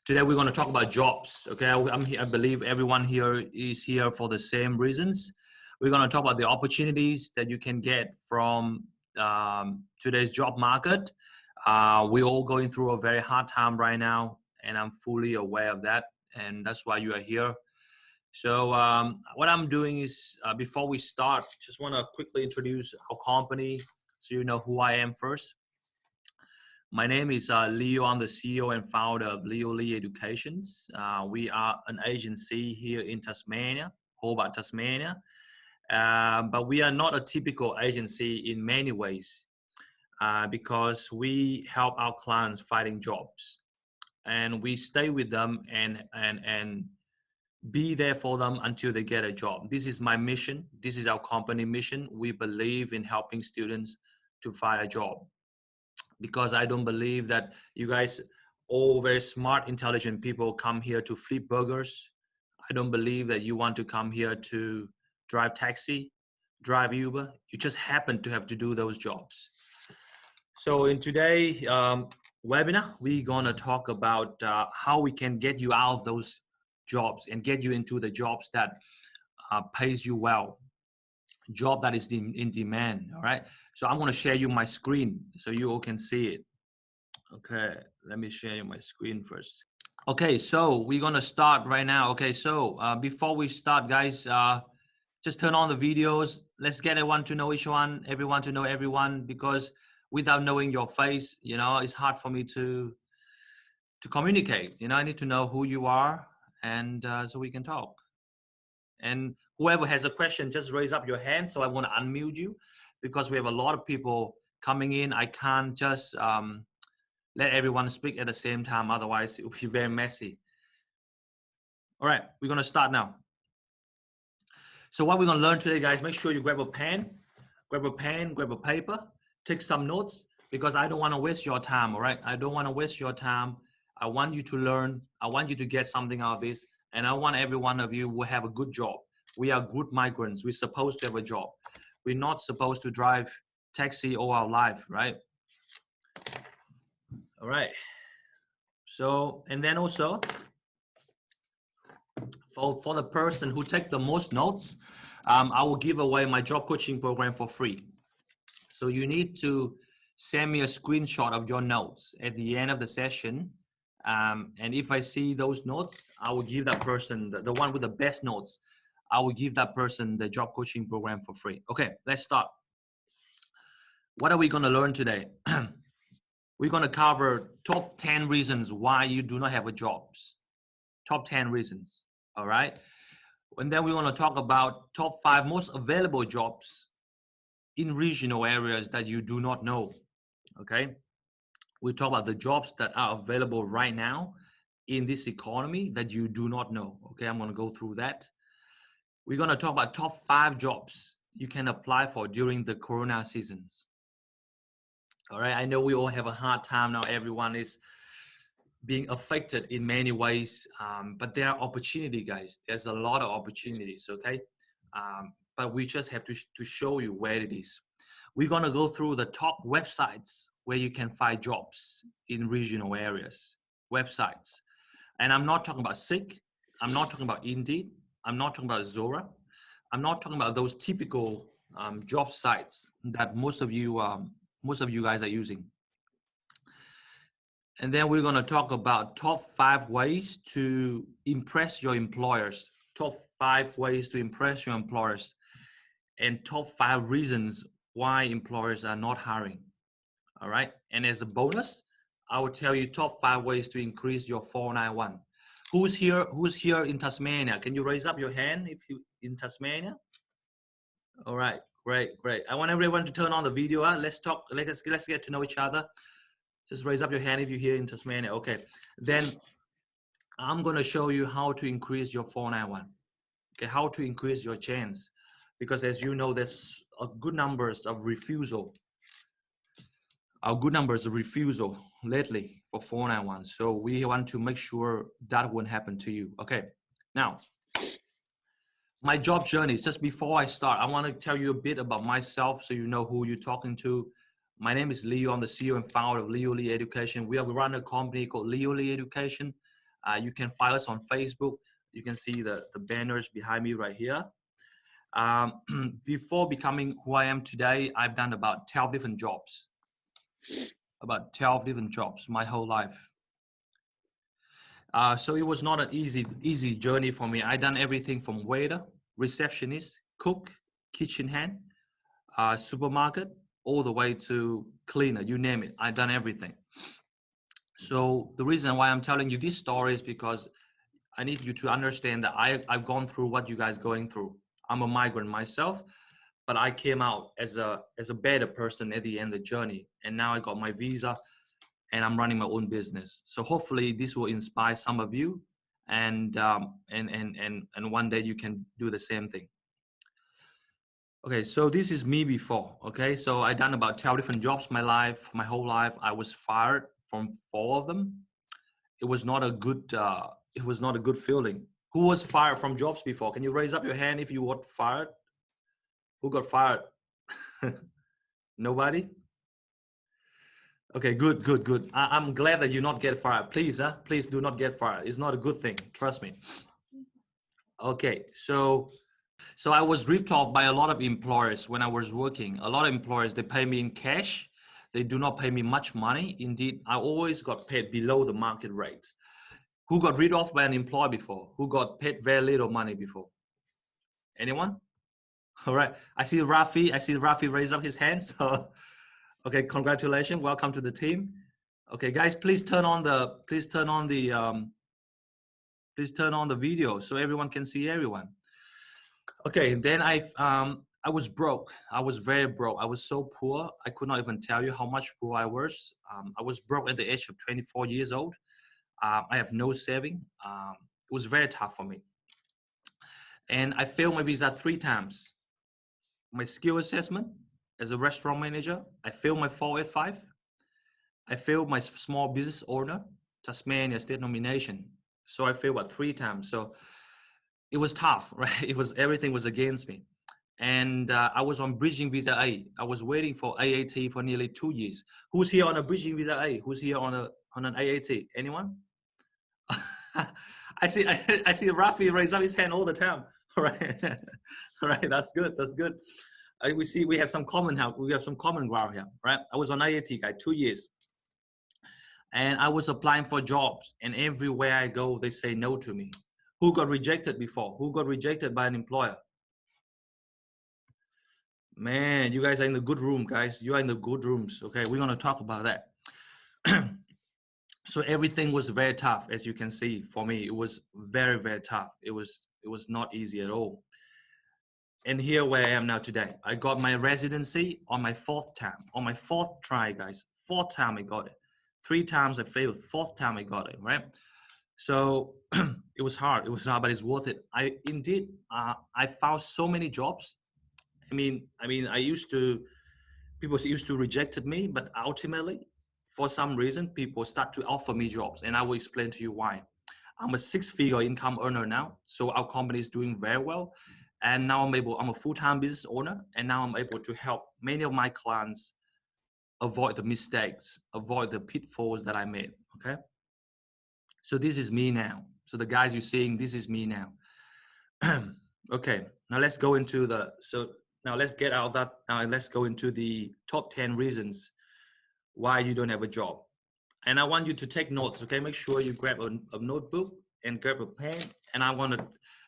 Today we're going to talk about jobs. Okay, I believe everyone here is here for the same reasons. We're going to talk about the opportunities that you can get from today's job market. We're all going through a very hard time right now, and I'm fully aware of that, and that's why you are here. So what I'm doing is, before we start, just want to quickly introduce our company so you know who I am first. My name is Leo. I'm the CEO and founder of Leo Lee Educations. We are an agency here in Tasmania, Hobart, Tasmania. But we are not a typical agency in many ways because we help our clients finding jobs, and we stay with them and be there for them until they get a job. This is my mission. This is our company mission. We believe in helping students to find a job, because I don't believe that you guys, all very smart, intelligent people, come here to flip burgers. I don't believe that you want to come here to drive taxi, drive Uber. You just happen to have to do those jobs. So in today's webinar, we're gonna talk about how we can get you out of those jobs and get you into the jobs that pays you well. Job that is in demand. All right, so I'm going to share you my screen so you all can see it. Okay, let me share you my screen first. Okay, so we're going to start right now. Okay, so before we start, guys, just turn on the videos. Let's get everyone to know each one, everyone to know everyone, because without knowing your face, you know, it's hard for me to communicate. You know, I need to know who you are, and so we can talk. And whoever has a question, just raise up your hand. So I want to unmute you, because we have a lot of people coming in. I can't just let everyone speak at the same time. Otherwise, it will be very messy. All right, we're going to start now. So what we're going to learn today, guys, make sure you grab a pen, grab a paper, take some notes, because I don't want to waste your time. All right, I don't want to waste your time. I want you to learn. I want you to get something out of this. And I want every one of you will have a good job. We are good migrants. We're supposed to have a job. We're not supposed to drive taxi all our life, right? All right. So, and then also, for the person who take the most notes, I will give away my job coaching program for free. So you need to send me a screenshot of your notes at the end of the session. And if I see those notes, I will give that person, the one with the best notes, I will give that person the job coaching program for free. Okay, let's start. What are we going to learn today? We're going to cover top 10 reasons why you do not have a job. Top 10 reasons, all right? And then we want to talk about top 5 most available jobs in regional areas that you do not know, okay? We talk about the jobs that are available right now in this economy that you do not know. Okay, I'm going to go through that. We're going to talk about top 5 jobs you can apply for during the Corona seasons. All right, I know we all have a hard time now. Everyone is being affected in many ways, but there are opportunities, guys. There's a lot of opportunities, okay? But we just have to show you where it is. We're going to go through the top websites where you can find jobs in regional areas, websites. And I'm not talking about Seek. I'm not talking about Indeed. I'm not talking about Zora. I'm not talking about those typical job sites that most of you guys are using. And then we're going to talk about top 5 ways to impress your employers. Top 5 ways to impress your employers, and top 5 reasons why employers are not hiring. All right. And as a bonus, I will tell you top 5 ways to increase your 491. Who's here in Tasmania? Can you raise up your hand if you in Tasmania? All right. Great. I want everyone to turn on the video. Let's talk. Let's get to know each other. Just raise up your hand if you're here in Tasmania. Okay. Then I'm going to show you how to increase your 491. Okay. How to increase your chance. Because as you know, there's a good numbers of refusal. Lately for 491. So we want to make sure that won't happen to you. Okay. Now, my job journey. Just before I start, I want to tell you a bit about myself so you know who you're talking to. My name is Leo. I'm the CEO and founder of Leo Lee Education. We run a company called Leo Lee Education. You can find us on Facebook. You can see the banners behind me right here. Before becoming who I am today, I've done about 12 different jobs. About 12 different jobs my whole life. So it was not an easy journey for me. I done everything from waiter, receptionist, cook, kitchen hand, supermarket, all the way to cleaner, you name it. I done everything. So the reason why I'm telling you this story is because I need you to understand that I've gone through what you guys going through. I'm a migrant myself, but I came out as a better person at the end of the journey. And now I got my visa and I'm running my own business. So hopefully this will inspire some of you, and one day you can do the same thing. Okay, so this is me before. Okay, so I done about 12 different jobs my whole life. I was fired from 4 of them. It was not a good feeling. Who was fired from jobs before? Can you raise up your hand if you got fired? Who got fired? Nobody? Okay, good. I'm glad that you not get fired. Please, please do not get fired. It's not a good thing. Trust me. Okay, so I was ripped off by a lot of employers when I was working. A lot of employers, they pay me in cash. They do not pay me much money. Indeed, I always got paid below the market rate. Who got rid off by an employer before? Who got paid very little money before? Anyone? All right. I see Rafi raise up his hand. So, okay, congratulations. Welcome to the team. Okay, guys, please turn on the video so everyone can see everyone. Okay, then I was broke. I was very broke. I was so poor. I could not even tell you how much poor I was. I was broke at the age of 24 years old. I have no saving. It was very tough for me. And I failed my visa 3 times. My skill assessment as a restaurant manager, I failed my 485. I failed my small business owner, Tasmania state nomination. So I failed 3 times. So it was tough, right? Everything was against me. And I was on bridging visa A. I was waiting for AAT for nearly 2 years. Who's here on a bridging visa A? Who's here on an AAT? Anyone? I see Rafi raise up his hand all the time. All right. All right, that's good. We see we have some common help. We have some common ground here, right? I was on AAT guy 2 years. And I was applying for jobs, and everywhere I go, they say no to me. Who got rejected before? Who got rejected by an employer? Man, you guys are in the good room, guys. You are in the good rooms. Okay, we're gonna talk about that. So everything was very tough, as you can see. For me, it was very, very tough. It was not easy at all. And here where I am now today. I got my residency on my 4th time. On my 4th try, guys. 4th time I got it. 3 times I failed. 4th time I got it, right? So it was hard, but it's worth it. I found so many jobs. I mean, people used to rejected me, but ultimately, for some reason, people start to offer me jobs, and I will explain to you why. I'm a 6-figure income earner now, so our company is doing very well. And now I'm a full-time business owner, and now I'm able to help many of my clients avoid the mistakes, avoid the pitfalls that I made, okay? So this is me now. So the guys you're seeing, this is me now. Okay, now let's go into let's get out of that. Now let's go into the top 10 reasons why you don't have a job. And I want you to take notes, okay? Make sure you grab a notebook and grab a pen. And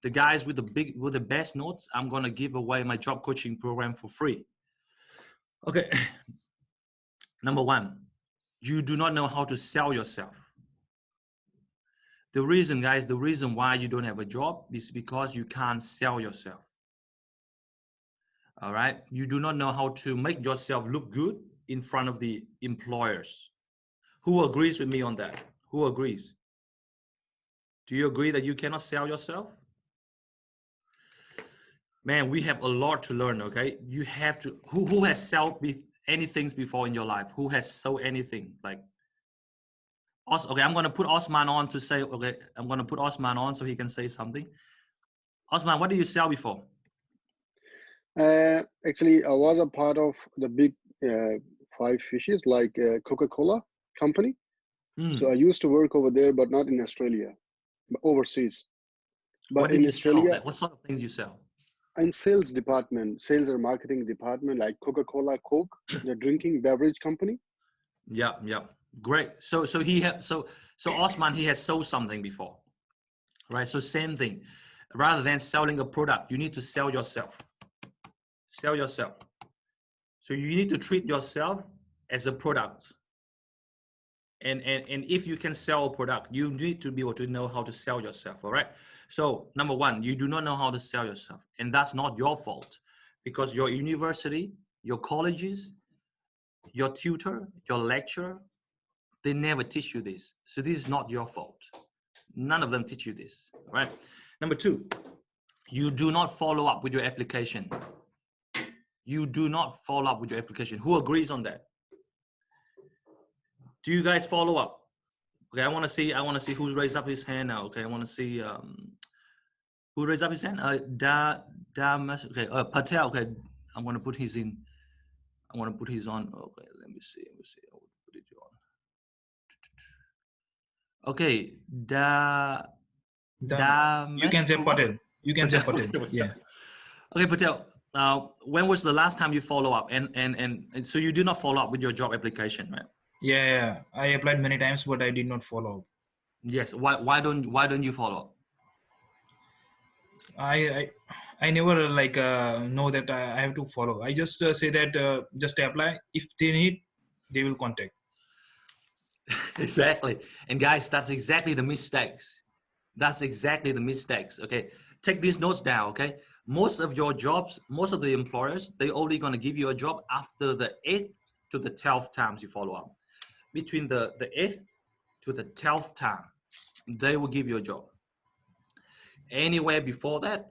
the guys with the best notes, I'm gonna give away my job coaching program for free. Okay, number 1, you do not know how to sell yourself. The reason, guys, the reason why you don't have a job is because you can't sell yourself. All right. You do not know how to make yourself look good in front of the employers. Who agrees with me on that? Who agrees? Do you agree that you cannot sell yourself? Man, we have a lot to learn, okay? You have to, who has sold anything before in your life? Who has sold anything? Like, okay, I'm going to put Osman on to say, okay, I'm going to put Osman on so he can say something. Osman, what did you sell before? Actually, I was a part of the big 5 fishes like Coca-Cola company. So I used to work over there, but not in Australia. overseas. What But did in you sell? Australia, Like, what sort of things you sell? in sales department, sales or marketing department, like Coca-Cola, Coke, the drinking beverage company. Yeah, yeah, great. So he had so Osman, he has sold something before, right? So same thing. Rather than selling a product, you need to sell yourself. Sell yourself. So you need to treat yourself as a product. And if you can sell a product, you need to be able to know how to sell yourself. All right. So number one, you do not know how to sell yourself, and that's not your fault, because your university, your colleges, your tutor, your lecturer, they never teach you this. So this is not your fault. None of them teach you this. All right. Number two, you do not follow up with your application. You do not follow up with your application. Who agrees on that? Do you guys follow up? Okay, I want to see who raised up his hand now. Okay, I want to see who raised up his hand. Okay, Patel. Okay, I'm going to put his in. I want to put his on. Okay, let me see. I will put it on. Okay, You can say Patel. You can say Patel. Yeah. Okay, Patel. When was the last time you follow up? And so you do not follow up with your job application, right? Yeah. I applied many times, but I did not follow up. Yes. Why don't you follow up? I never like know that I have to follow. I just say that just apply. If they need, they will contact. Exactly. And guys, that's exactly the mistakes. That's exactly the mistakes. Okay. Take these notes down. Okay. Most of your jobs, most of the employers, they only going to give you a job after the 8th to the 12th times you follow up. Between the 8th to the 12th time, they will give you a job. Anywhere before that,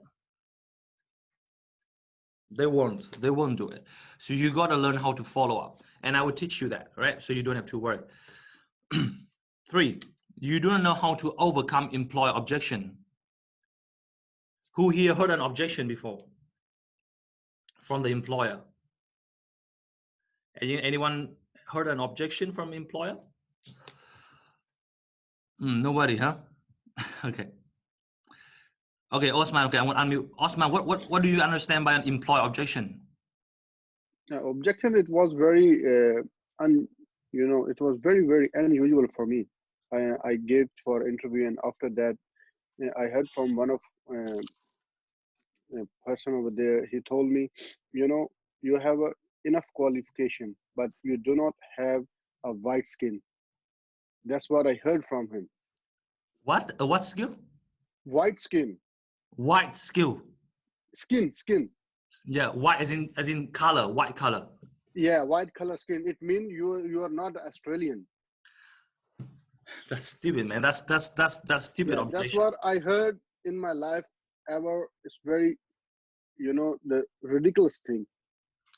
they won't do it. So you got to learn how to follow up, and I will teach you that, right? So you don't have to worry. 3, you don't know how to overcome employer objection. Who here heard an objection before from the employer? Anyone heard an objection from employer? Nobody, huh? Okay. Okay, Osman. Okay, I want to unmute. Osman, what do you understand by an employer objection? Objection. It was very, it was very unusual for me. I gave for interview, and after that, I heard from one of a person over there. He told me, you have enough qualification, but you do not have a white skin. That's what I heard from him. What? What skill? White skin. White skill. Skin. Yeah, white as in color, white color. Yeah, white color skin. It means you are not Australian. That's stupid, man. That's stupid. Yeah, that's what I heard in my life ever. It's very, the ridiculous thing.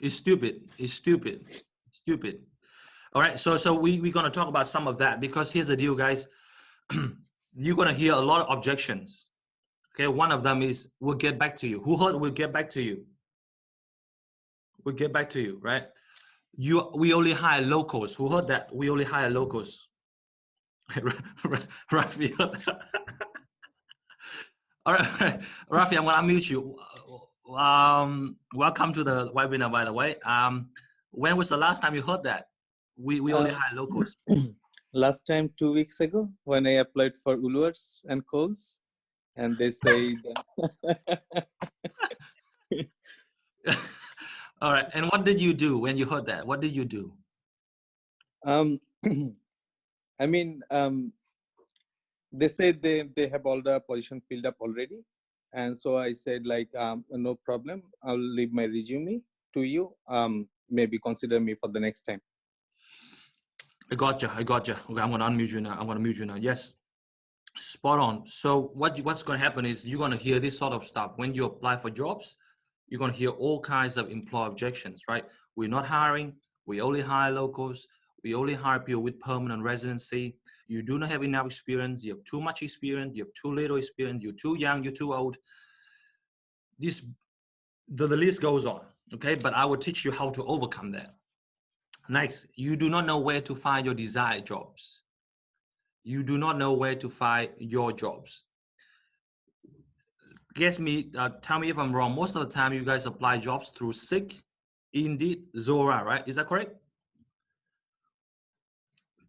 It's stupid. It's stupid. Stupid. All right. So we're gonna talk about some of that, because here's the deal, guys. You're gonna hear a lot of objections. Okay, one of them is, we'll get back to you. Who heard we'll get back to you? We'll get back to you, right? We only hire locals. Who heard that? We only hire locals. Rafi. All right, Rafi, I'm gonna unmute you. Welcome to the webinar, by the way. When was the last time you heard that? We only hire locals. Last time 2 weeks ago, when I applied for Woolworths and Coles, and they say All right, and what did you do when you heard that? What did you do? I mean, they said they have all the position filled up already, and so I said, like, no problem, I'll leave my resume to you. Maybe consider me for the next time. I got you. Okay, I'm gonna unmute you now. Yes, spot on. So what's gonna happen is, you're gonna hear this sort of stuff when you apply for jobs. You're gonna hear all kinds of employer objections, right? We're not hiring. We only hire locals. We only hire people with permanent residency. You do not have enough experience. You have too much experience. You have too little experience. You're too young. You're too old. The list goes on. Okay, but I will teach you how to overcome that. Next, you do not know where to find your desired jobs. You do not know where to find your jobs. guess me, tell me if I'm wrong. Most of the time you guys apply jobs through Seek, Indeed, Zora, right? Is that correct?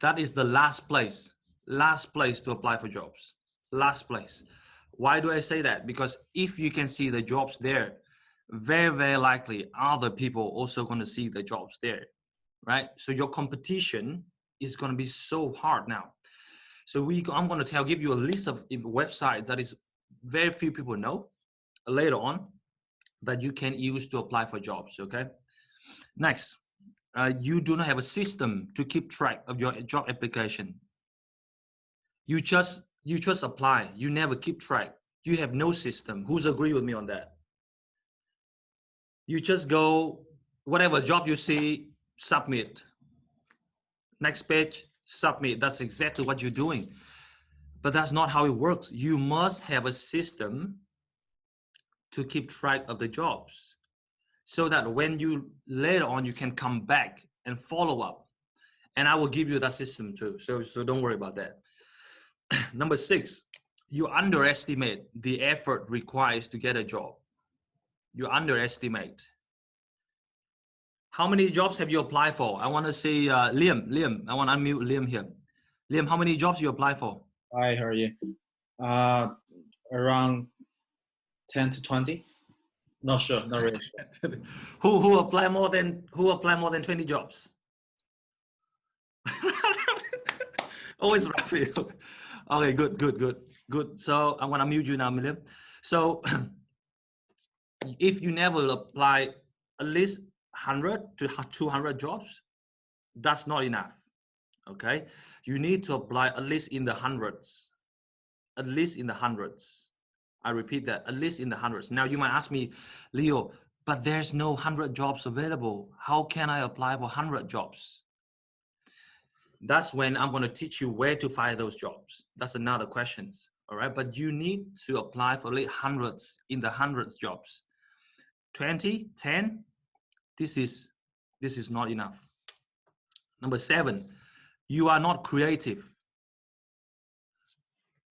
That is the last place to apply for jobs. Last place. Why do I say that? Because if you can see the jobs there, very, very likely other people also going to see the jobs there, right? So your competition is going to be so hard now. So I'm going to give you a list of websites that is very few people know later on that you can use to apply for jobs, okay? Next, you do not have a system to keep track of your job application. You just apply. You never keep track. You have no system. Who's agree with me on that? You just go, whatever job you see, submit. Next page, submit. That's exactly what you're doing. But that's not how it works. You must have a system to keep track of the jobs so that when you later on, you can come back and follow up. And I will give you that system too. So don't worry about that. Number 6, you underestimate the effort required to get a job. You underestimate. How many jobs have you applied for? I want to see Liam. I want to unmute Liam here. Liam, how many jobs you apply for? Hi, how are you? Around 10 to 20. Not sure, not really sure. who apply more than 20 jobs? Always right for you. Okay, good. So I'm gonna mute you now, Liam. So if you never apply at least 100 to 200 jobs, that's not enough. Okay, you need to apply at least in the hundreds. At least in the hundreds. I repeat that, at least in the hundreds. Now you might ask me, Leo, but there's no 100 jobs available. How can I apply for 100 jobs? That's when I'm going to teach you where to find those jobs. That's another question. All right, but you need to apply for at least hundreds, in the hundreds jobs. 20, 10, this is not enough. Number 7, you are not creative.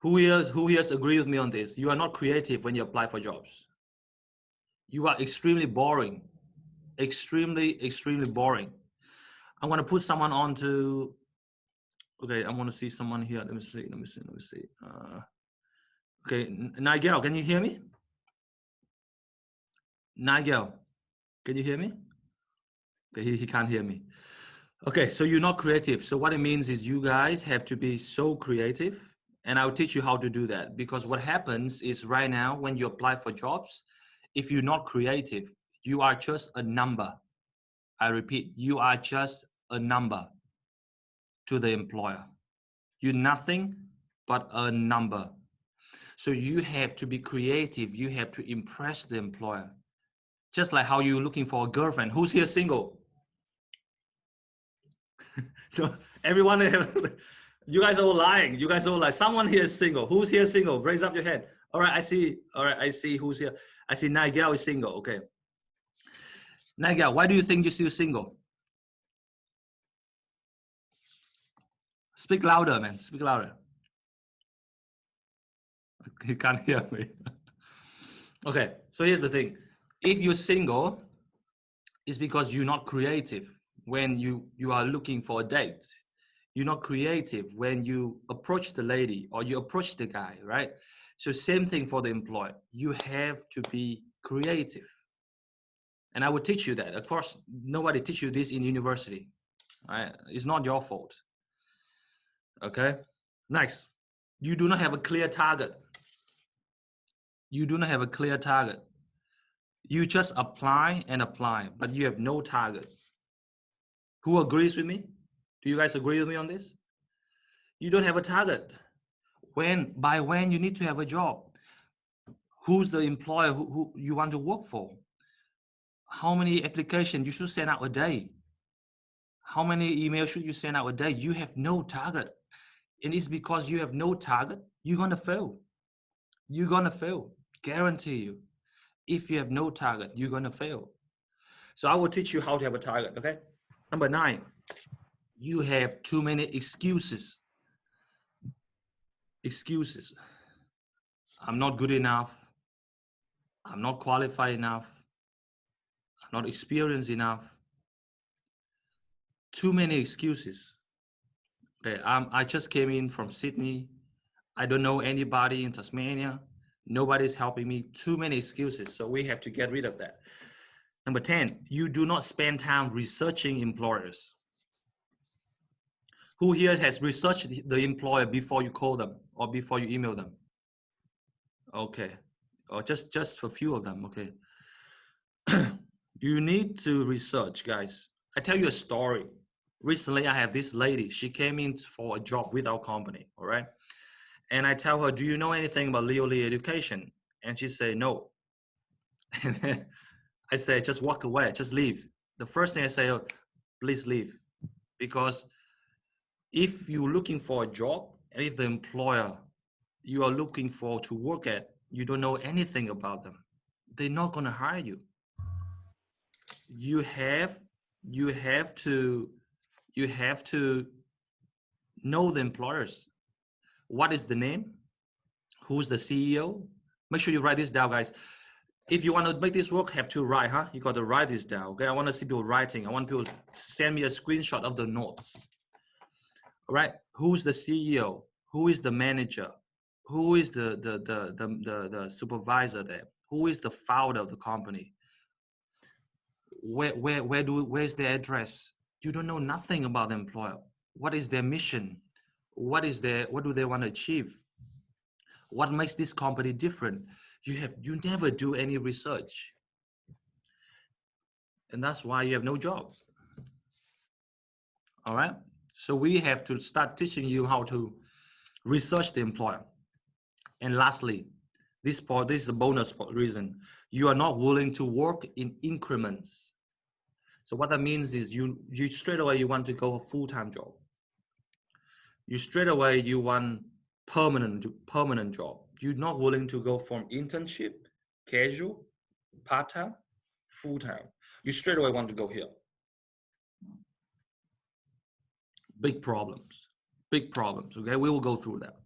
Who here agree with me on this? You are not creative when you apply for jobs. You are extremely boring. Extremely boring. I'm going to put someone on to, okay, I want to see someone here. Let me see. Okay, Nigel, can you hear me? Nigel, can you hear me? Okay, he can't hear me. Okay, so you're not creative. So what it means is you guys have to be so creative, and I'll teach you how to do that. Because what happens is right now, when you apply for jobs, if you're not creative, you are just a number. I repeat, you are just a number to the employer. You're nothing but a number. So you have to be creative. You have to impress the employer. Just like how you're looking for a girlfriend. Who's here single? No, everyone, you guys are all lying. You guys are all like, someone here is single. Who's here single? Raise up your hand. All right, I see. All right, I see who's here. I see Nigel is single. Okay. Nigel, why do you think you're still single? Speak louder, man. Speak louder. He can't hear me. Okay, so here's the thing. If you're single, it's because you're not creative when you are looking for a date. You're not creative when you approach the lady or you approach the guy, right? So same thing for the employer. You have to be creative. And I will teach you that. Of course, nobody teach you this in university, right? It's not your fault. Okay, next. You do not have a clear target. You do not have a clear target. You just apply and apply, but you have no target. Who agrees with me? Do you guys agree with me on this? You don't have a target. By when you need to have a job? Who's the employer who you want to work for? How many applications you should send out a day? How many emails should you send out a day? You have no target. And it's because you have no target, you're going to fail. You're going to fail. Guarantee you. If you have no target, you're going to fail. So I will teach you how to have a target, okay? Number 9, you have too many excuses. Excuses. I'm not good enough. I'm not qualified enough. I'm not experienced enough. Too many excuses. Okay, I just came in from Sydney. I don't know anybody in Tasmania. Nobody's helping me. Too many excuses. So we have to get rid of that. Number 10, you do not spend time researching employers. Who here has researched the employer before you call them or before you email them? Okay, or just a few of them, okay. You need to research, guys. I tell you a story. Recently, I have this lady. She came in for a job with our company, all right? And I tell her, do you know anything about Leo Lee education? And she said, no. And then I say, just walk away, just leave. The first thing I say, oh, please leave. Because if you're looking for a job, and if the employer you are looking for to work at, you don't know anything about them, they're not going to hire you. You have to know the employers. What is the name? Who's the CEO? Make sure you write this down, guys. If you want to make this work, have to write, huh? You got to write this down, okay? I want to see people writing. I want people to send me a screenshot of the notes. All right? Who's the CEO? Who is the manager? Who is the supervisor there? Who is the founder of the company? Where's their address? You don't know nothing about the employer. What is their mission? What do they want to achieve? What makes this company different? You never do any research. And that's why you have no job. All right. So we have to start teaching you how to research the employer. And lastly, this is a bonus reason. You are not willing to work in increments. So what that means is you straight away, you want to go a full-time job. You straight away, you want permanent job. You're not willing to go from internship, casual, part-time, full-time. You straight away want to go here. Big problems, okay? We will go through that.